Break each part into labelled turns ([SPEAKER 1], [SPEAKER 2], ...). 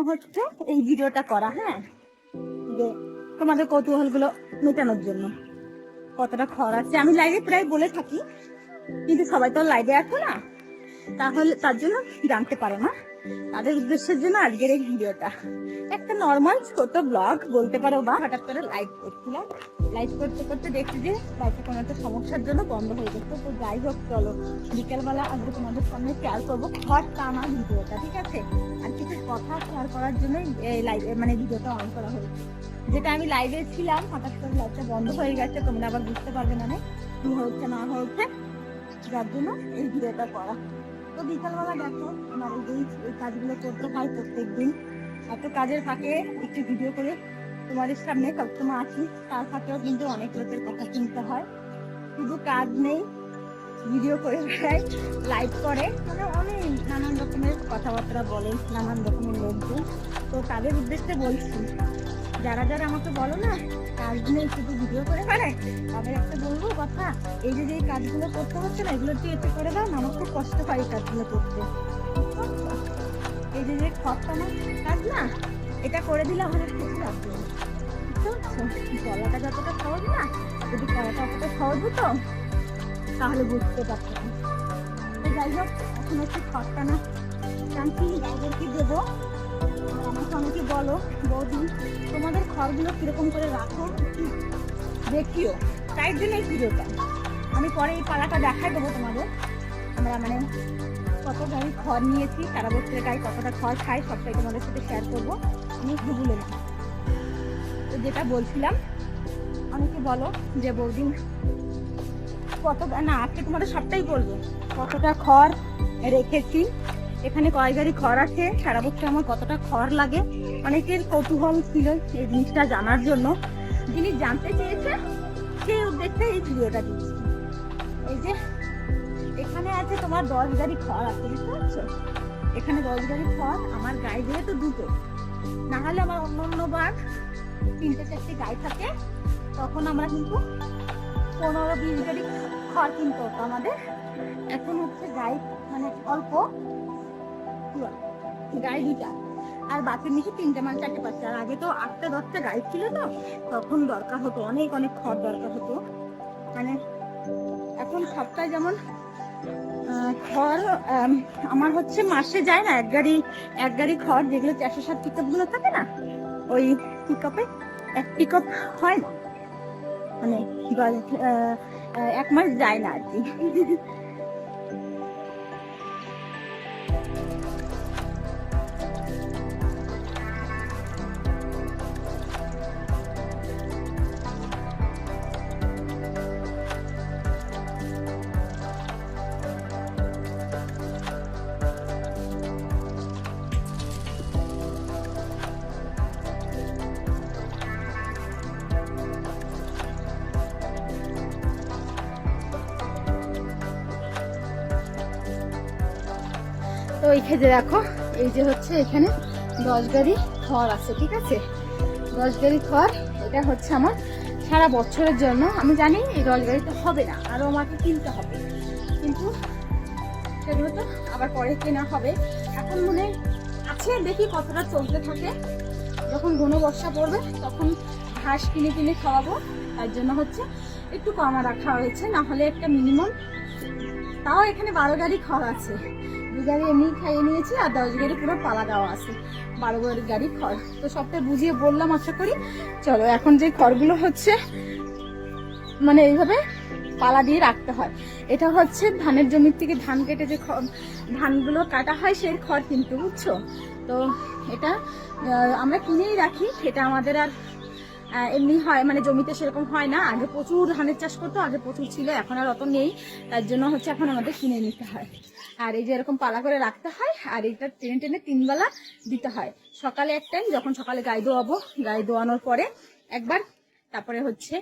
[SPEAKER 1] হচ্ছে এই ভিডিওটা করা, হ্যাঁ, যে তোমাদের কৌতূহল গুলো মেটানোর জন্য। কতটা খড় আছে আমি লাইভে প্রায় বলে থাকি, কিন্তু সবাই তো লাইভে আসে না, তাহলে তার জন্য জানতে পারে না। তাদের উদ্দেশ্যের জন্য আজকের এই ভিডিওটা একটা নর্মাল ছোট ব্লগ বলতে পারো, বা হঠাৎ করে লাইভ করছিলাম। লাইভ করতে করতে দেখছি যে লাইভে কোনো একটা সমস্যার জন্য বন্ধ হয়ে গেছে। তো যাই হোক, চলো বিকেলবেলা আজকে তোমাদের সামনে শেয়ার করবো খড় টানা ভিডিওটা, ঠিক আছে? আর কিছু কথা শেয়ার করার জন্যই লাইভে মানে ভিডিওটা অন করা হয়েছে। যেটা আমি লাইভে ছিলাম, হঠাৎ করে লাইভটা বন্ধ হয়ে গেছে, তোমরা আবার বুঝতে পারবে না কি হচ্ছে না হচ্ছে, যার জন্য এই ভিডিওটা করা। তো বিকালবেলা দেখো আমার এই কাজগুলো করতে হয় প্রত্যেকদিন। এত কাজের ফাঁকে একটু ভিডিও করে তোমাদের সামনে সবসময় আসি, তার ফাঁকেও কিন্তু অনেক লোকের কথা শুনতে হয়। শুধু কাজ নেই, ভিডিও করে বেড়ায়, লাইভ করে, মানে অনেক নানান রকমের কথাবার্তা বলে নানান রকমের লোকজন। তো তাদের উদ্দেশ্যে বলছি, যারা যারা আমাকে বলো না কাজ নেই শুধু ভিডিও করে বেড়ায়, তাদের একটা বলবো কথা, এই যে কাজগুলো করতে হচ্ছে না, এগুলো একটু এতে করে দাও না, আমার খুব কষ্ট হয় এই কাজগুলো করতে। এই যে খড়টানা কাজ না, এটা করে দিলে আমাদের খুশি লাগবে। গলাটা যতটা সহজ না, যদি করাটা অতটা সহজ হতো তাহলে বুঝতে পারতাম। তো যাই হোক, এখন হচ্ছে খড়টানা টানছি, গাইদেরকে দেবো। আর আমাকে অনেকে বলো, বৌদি তোমাদের খড়গুলো কিরকম করে রাখো দেখিও, তাই জন্য এই ভিডিওটা। আমি পরে এই পালাটা দেখাই দেবো তোমাদের। আমরা মানে কত গাড়ি খড় নিয়েছি, সারা বছরের গাড়ি কতটা খড় খাই, সবটাই তোমাদের সাথে শেয়ার করবো। আমি ভুলে না। তো যেটা বলছিলাম, অনেকে বলো যে বৌদি কত, না আজকে তোমাদের সবটাই বলবো কতটা খড় রেখেছি, এখানে কয় গাড়ি খড় আছে, সারা বছর আমার কতটা খড় লাগে। অনেকের কৌতূহল ছিল এই জিনিসটা জানার জন্য, যিনি জানতে চেয়েছে সেই উদ্দেশ্যে এই ভিডিওটা দিচ্ছি। এই যে এখানে আছে তোমার 10 গাড়ি খড় আছে, বুঝতে পারছো? এখানে 10 গাড়ি খড়, আমার গায়ে যেহেতু দুটো, না হলে আমার অন্য বার 3-4টি গায়ে থাকে, তখন আমরা কিন্তু 15-20 গাড়ি খড় কিনতে হতো আমাদের। এখন হচ্ছে গায়ে মানে অল্প, গায়ে 2টা, আর বাকির নিচে 3টে মানে 4টে-5টে। আর আগে তো 8টা-10টা গায়ে ছিল, তো তখন দরকার হতো অনেক অনেক খড় দরকার হতো। মানে এখন সপ্তাহে যেমন খড় আমার হচ্ছে মাসে যায় না এক গাড়ি খড়, যেগুলো 407 পিকআপ গুলো থাকে না, ওই পিকআপে 1 পিকআপ হয় না, মানে 1 মাস যায় না আর কি। তো এই ক্ষেত্রে দেখো, এই যে হচ্ছে এখানে 10 গাড়ি খড় আছে, ঠিক আছে? 10 গাড়ি খড়, এটা হচ্ছে আমার সারা বছরের জন্য। আমি জানি এই 10 গাড়িতে হবে না, আরো আমাকে কিনতে হবে, কিন্তু সেগুলো তো আবার পরে কেনা হবে। এখন মনে আছে, দেখি কতটা চলতে থাকে। যখন ঘন বর্ষা পড়বে তখন ঘাস কিনে কিনে খাওয়াবো, তার জন্য হচ্ছে একটু কমা রাখা হয়েছে, না হলে একটা মিনিমাম, তাও এখানে 12 গাড়ি খড় আছে। 2 গাড়ি এমনি খাইয়ে নিয়েছি, আর 10 গাড়ি পুরো পালা দেওয়া আছে, 12 গাড়ি খড়। তো সবটা বুঝিয়ে বললাম আশা করি। চলো, এখন যে খড়গুলো হচ্ছে মানে এইভাবে পালা দিয়ে রাখতে হয়, এটা হচ্ছে ধানের জমির থেকে ধান কেটে যে ধানগুলো কাটা হয় সেই খড় কিন্তু, বুঝছো? তো এটা আমরা কিনেই রাখি, এটা আমাদের আর এমনি হয় মানে জমিতে সেরকম হয় না। আগে প্রচুর ধানের চাষ করতো, আগে প্রচুর ছিল, এখন আর অত নেই, তার জন্য হচ্ছে এখন আমাদের কিনে নিতে হয়। আর এই যে এরকম পালা করে রাখতে হয়, আর এইটা টেনে টেনে 3 বেলা দিতে হয়। সকালে এক টাইম, যখন সকালে গায়ে দোয়াবো, গায়ে দোয়ানোর পরে একবার, তারপরে হচ্ছে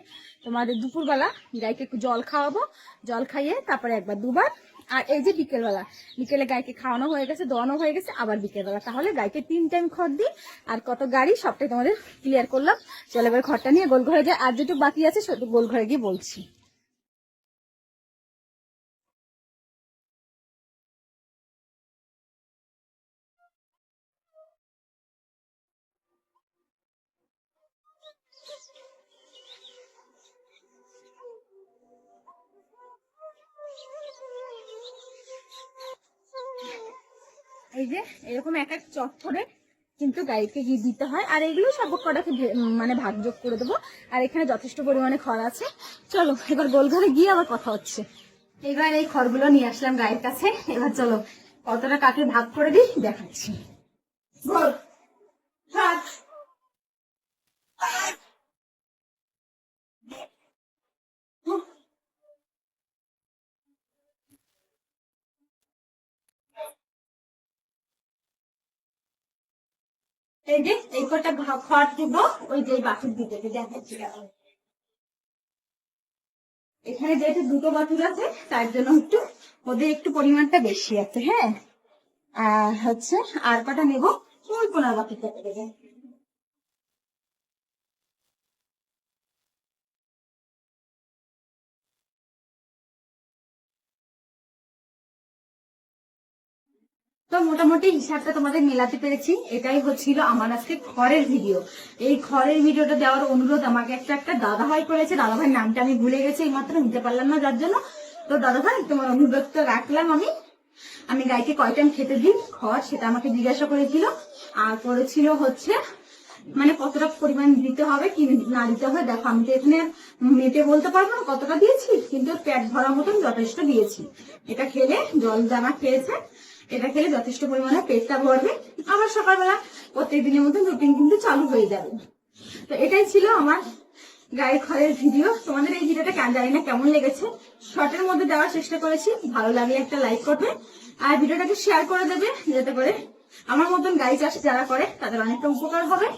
[SPEAKER 1] তোমাদের দুপুরবেলা গাইকে একটু জল খাওয়াবো, জল খাইয়ে তারপরে একবার, 2বার। আর এই যে বিকেলবেলা, বিকেলে গাইকে খাওয়ানো হয়ে গেছে, দোয়ানো হয়ে গেছে, আবার বিকেলবেলা। তাহলে গাইকে 3 টাইম খড় দিই। আর কত গাড়ি সবটাই তোমাদের ক্লিয়ার করলাম। চলো এবার খড়টা নিয়ে গোল ঘরে যায়, আর যেটুকু বাকি আছে সেটুকু গোল ঘরে গিয়ে বলছি। এই যে এরকম এক এক চট করে কিন্তু গাইকে গিয়ে দিতে হয়, আর এগুলো সব কটাকে মানে ভাগযোগ করে দেবো। আর এখানে যথেষ্ট পরিমাণে খড় আছে। চলো এবার গোলঘরে গিয়ে আবার কথা হচ্ছে। এবার এই খড়গুলো নিয়ে আসলাম গায়ের কাছে। এবার চলো কতটা কাকে ভাগ করে দিই দেখাচ্ছি। গোল ভাগ। এই যে এই কটা খড় দিব ওই যে বাছুর দিতে দেখাচ্ছি। এখানে যেহেতু দুটো বাছুর আছে তার জন্য একটু ওদের একটু পরিমাণটা বেশি আছে। হ্যাঁ, আর হচ্ছে আর কটা নেবো ওই কোনার বাছুরটা দেবে। তো মোটামুটি হিসাবটা তোমাদের মেলাতে পেরেছি। এটাই হচ্ছিল আমার আজকে খড়ের ভিডিও। এই খড়ের ভিডিওটা দেওয়ার অনুরোধ আমাকে একটা দাদাভাই করেছে। দাদাভাইয়ের নামটা আমি ভুলে গেছি, এই মাত্র নিতে পারলাম না যার জন্য। তো দাদাভাই তোমার অনুরোধটা রাখলাম। আমি গাইকে কয় টাইম খেতে দিই খড় সেটা আমাকে জিজ্ঞাসা করেছিল। আর করেছিল হচ্ছে মানে কতটা পরিমাণ দিতে হবে কি না দিতে হবে। দেখো আমি তো এখানে মেপে বলতে পারবো না কতটা দিয়েছি, কিন্তু পেট ভরার মতন যথেষ্ট দিয়েছি। এটা খেলে জল জামা খেয়েছে, এটা খেলে যথেষ্ট পরিমাণে পেটটা ভরবে। আবার সকালবেলা প্রত্যেকদিনের মতন রুটিন কিন্তু চালু হয়ে যাবে। তো এটাই ছিল আমার গায়ে খড়ের ভিডিও। তোমাদের এই ভিডিওটা জানি না কেমন লেগেছে, শর্টের মধ্যে দেওয়ার চেষ্টা করেছি। ভালো লাগলে একটা লাইক করবে আর ভিডিওটাকে শেয়ার করে দেবে, যাতে করে আমার মতন গাই চাষ যারা করে তাদের অনেকটা উপকার হবে।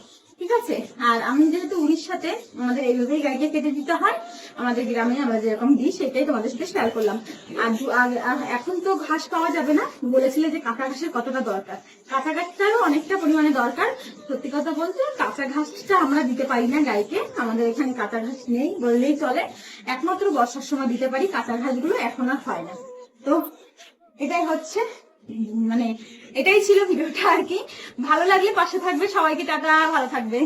[SPEAKER 1] ঠিক আছে। আর আমি যেহেতু উড়িষ্যাতে আমাদের এইভাবেই গাইকে কেটে দিতে হয়, আমাদের গ্রামে আমরা যেরকম দিই সেটাই তোমাদের সাথে শেয়ার করলাম। আর এখন তো ঘাস পাওয়া যাবে না, বলেছিলে যে কাঁচা ঘাসের কতটা দরকার। কাঁচা ঘাসটারও অনেকটা পরিমাণে দরকার। সত্যি কথা বলতে কাঁচা ঘাসটা আমরা দিতে পারি না গাইকে, আমাদের এখানে কাঁচা ঘাস নেই বললেই চলে। একমাত্র বর্ষার সময় দিতে পারি, কাঁচা ঘাসগুলো এখন আর হয় না। তো এটাই হচ্ছে মানে এটাই ছিল ভিডিওটা আর কি। ভালো লাগলে পাশে থাকবে। সবাইকে টাটা, ভালো থাকবে।